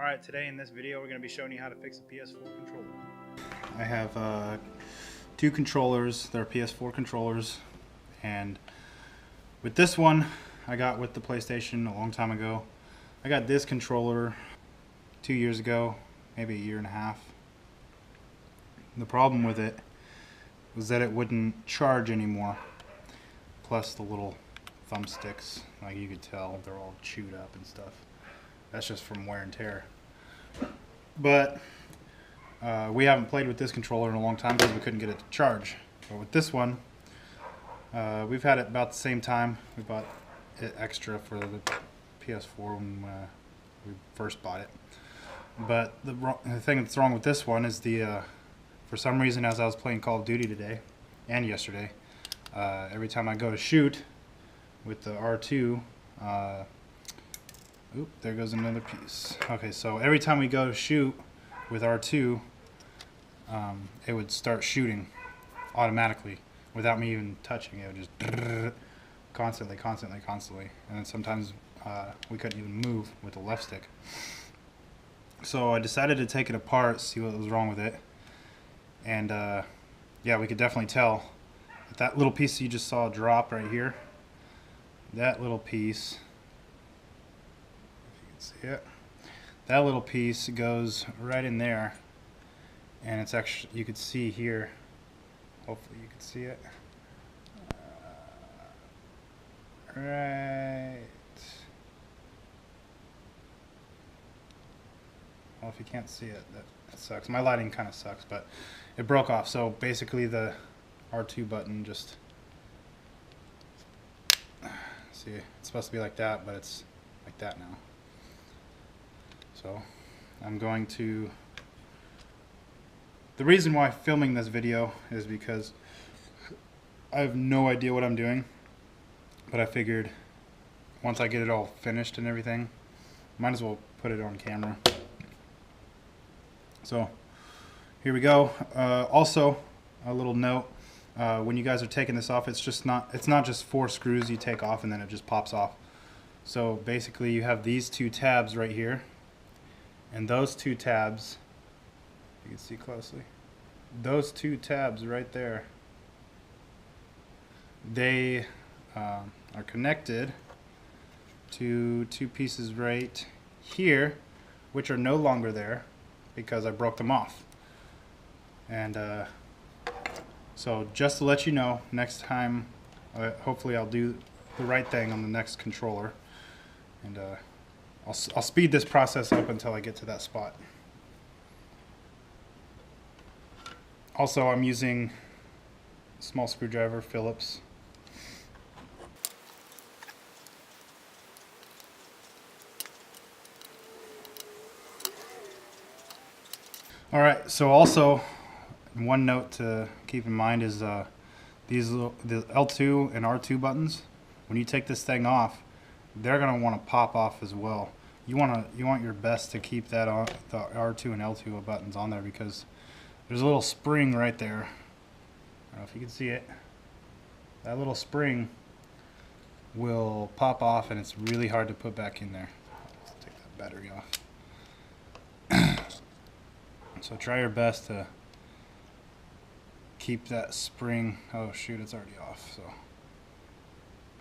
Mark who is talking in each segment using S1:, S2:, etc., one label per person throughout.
S1: Alright, today in this video we're going to be showing you how to fix a ps4 controller.
S2: I have two controllers. They're ps4 controllers, and with this one I got with the PlayStation a long time ago. I got this controller 2 years ago, maybe a year and a half. The problem with it was that it wouldn't charge anymore. Plus the little thumbsticks, like you could tell, they're all chewed up and stuff. That's just from wear and tear. But we haven't played with this controller in a long time because we couldn't get it to charge. But with this one, we've had it about the same time. We bought it extra for the PS4 when we first bought it. But the thing that's wrong with this one is for some reason, as I was playing Call of Duty today and yesterday, every time I go to shoot with the R2, oop, there goes another piece. Okay, so every time we go to shoot with R2, it would start shooting automatically without me even touching it. It would just constantly. And then sometimes we couldn't even move with the left stick. So I decided to take it apart, see what was wrong with it. And yeah, we could definitely tell that little piece you just saw drop right here, that little piece, see it? That little piece goes right in there, and it's actually, you could see here, hopefully you can see it, right, well, if you can't see it, that sucks. My lighting kind of sucks, but it broke off. So basically the R2 button just, see, it's supposed to be like that, but it's like that now. So I'm going to, the reason why I'm filming this video is because I have no idea what I'm doing, but I figured once I get it all finished and everything, might as well put it on camera. So here we go. Also, a little note, when you guys are taking this off, it's not just 4 screws you take off and then it just pops off. So basically you have these 2 tabs right here. And those 2 tabs, you can see closely, those 2 tabs right there, they are connected to 2 pieces right here, which are no longer there because I broke them off. And so just to let you know, next time, hopefully I'll do the right thing on the next controller. And I'll speed this process up until I get to that spot. Also, I'm using a small screwdriver, Phillips. Alright, so also one note to keep in mind is the L2 and R2 buttons. When you take this thing off, they're going to want to pop off as well. You want your best to keep that on, the R2 and L2 buttons on there, because there's a little spring right there. I don't know if you can see it. That little spring will pop off and it's really hard to put back in there. Let's take that battery off. So try your best to keep that spring. Oh shoot, it's already off. So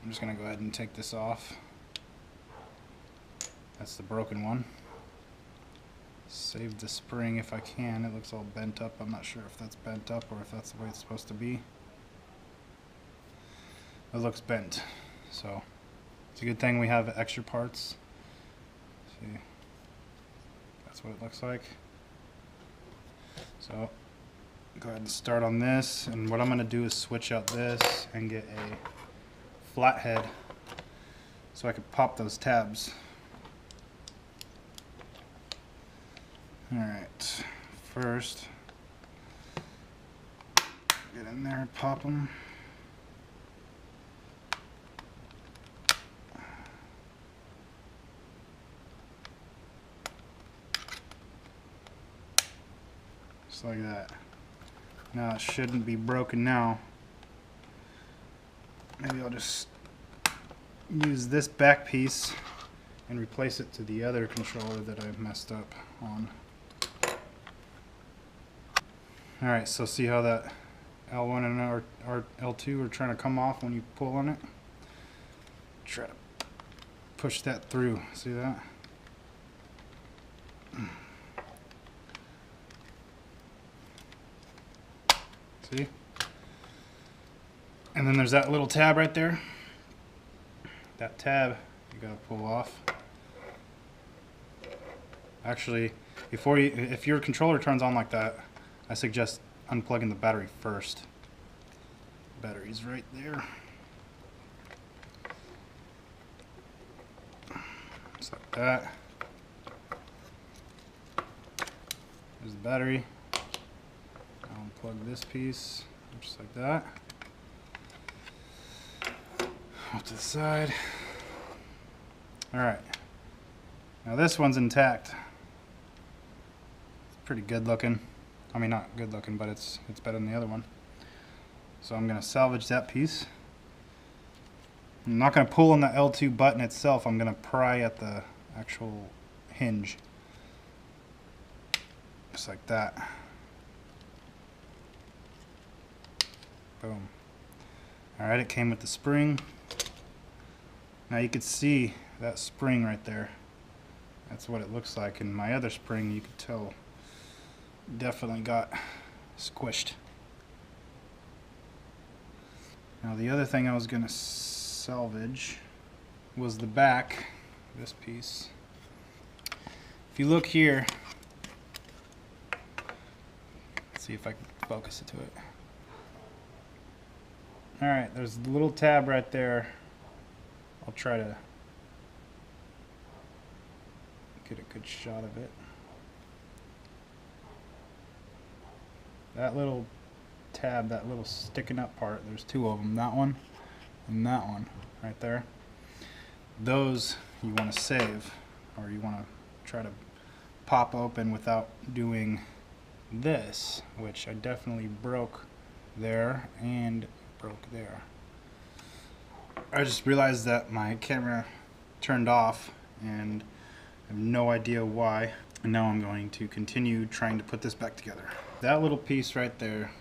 S2: I'm just going to go ahead and take this off. That's the broken one. Save the spring if I can. It looks all bent up. I'm not sure if that's bent up or if that's the way it's supposed to be. It looks bent. So it's a good thing we have extra parts. See, that's what it looks like. So go ahead and start on this. And what I'm going to do is switch out this and get a flathead so I can pop those tabs. Alright, first get in there and pop them. Just like that. Now it shouldn't be broken now. Maybe I'll just use this back piece and replace it to the other controller that I messed up on. Alright, so see how that L1 and L2 are trying to come off when you pull on it? Try to push that through. See that? See? And then there's that little tab right there. That tab you gotta pull off. Actually, if your controller turns on like that, I suggest unplugging the battery first. Battery's right there. Just like that. There's the battery. I'll unplug this piece, just like that. Off to the side. Alright. Now this one's intact. It's pretty good looking. I mean, not good looking, but it's better than the other one. So I'm going to salvage that piece. I'm not going to pull on the L2 button itself. I'm going to pry at the actual hinge. Just like that. Boom. Alright, it came with the spring. Now you can see that spring right there. That's what it looks like. And my other spring, you could tell, definitely got squished. Now the other thing I was going to salvage was the back, this piece. If you look here, let's see if I can focus it to it. Alright, there's a little tab right there. I'll try to get a good shot of it. That little tab, that little sticking up part, there's two of them, that one and that one right there. Those you want to save, or you want to try to pop open without doing this, which I definitely broke there and broke there. I just realized that my camera turned off and I have no idea why, and now I'm going to continue trying to put this back together. That little piece right there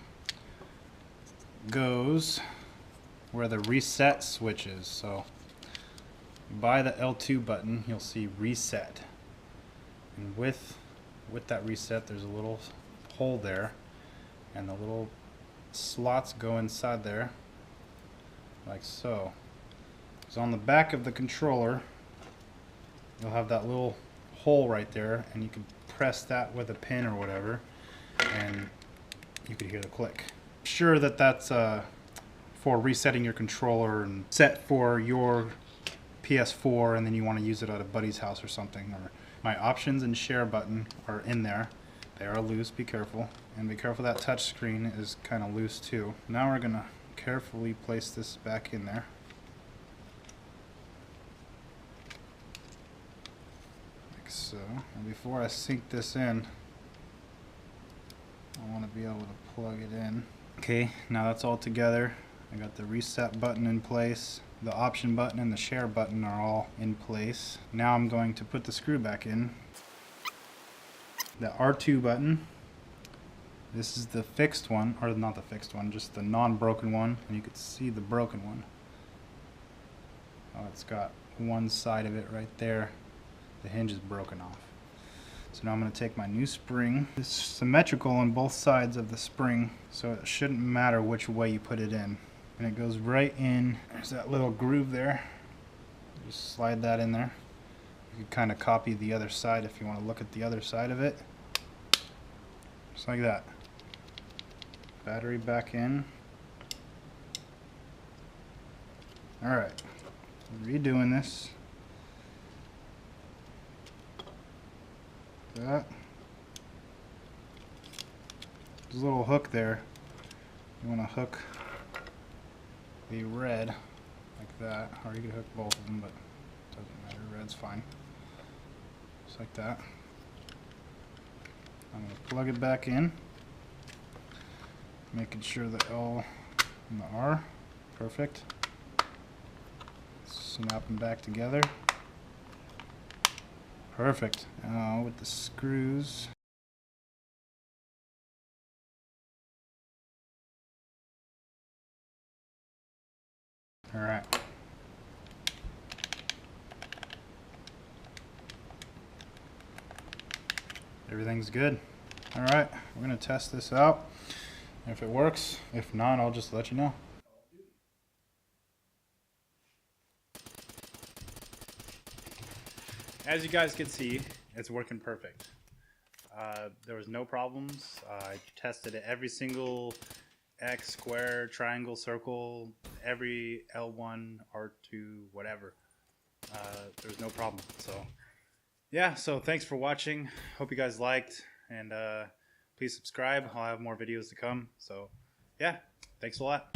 S2: goes where the reset switch is. So by the L2 button you'll see reset, and with that reset there's a little hole there, and the little slots go inside there like so. So on the back of the controller you'll have that little hole right there, and you can press that with a pin or whatever and you could hear the click. Sure that that's for resetting your controller and set for your ps4, and then you want to use it at a buddy's house or something. Or my options and share button are in there. They are loose, be careful. And be careful, that touch screen is kind of loose too. Now we're going to carefully place this back in there. Like so. And before I sink this in, I want to be able to plug it in. Okay, now that's all together. I got the reset button in place. The option button and the share button are all in place. Now I'm going to put the screw back in. The R2 button. This is the fixed one, or not the fixed one, just the non-broken one, and you can see the broken one. Oh, it's got one side of it right there. The hinge is broken off. So now I'm going to take my new spring. It's symmetrical on both sides of the spring, so it shouldn't matter which way you put it in. And it goes right in. There's that little groove there. Just slide that in there. You can kind of copy the other side if you want to look at the other side of it. Just like that. Battery back in. Alright. Redoing this. That. There's a little hook there. You want to hook the red like that, or you could hook both of them, but it doesn't matter. Red's fine. Just like that. I'm going to plug it back in, making sure the L and the R, perfect. Snap them back together. Perfect. With the screws. All right. Everything's good. All right, we're gonna test this out. If it works, if not, I'll just let you know. As you guys can see, it's working perfect. There was no problems. I tested every single X, square, triangle, circle, every L1, R2, whatever. There's no problem. So yeah, so thanks for watching. Hope you guys liked, and please subscribe. I'll have more videos to come. So yeah, thanks a lot.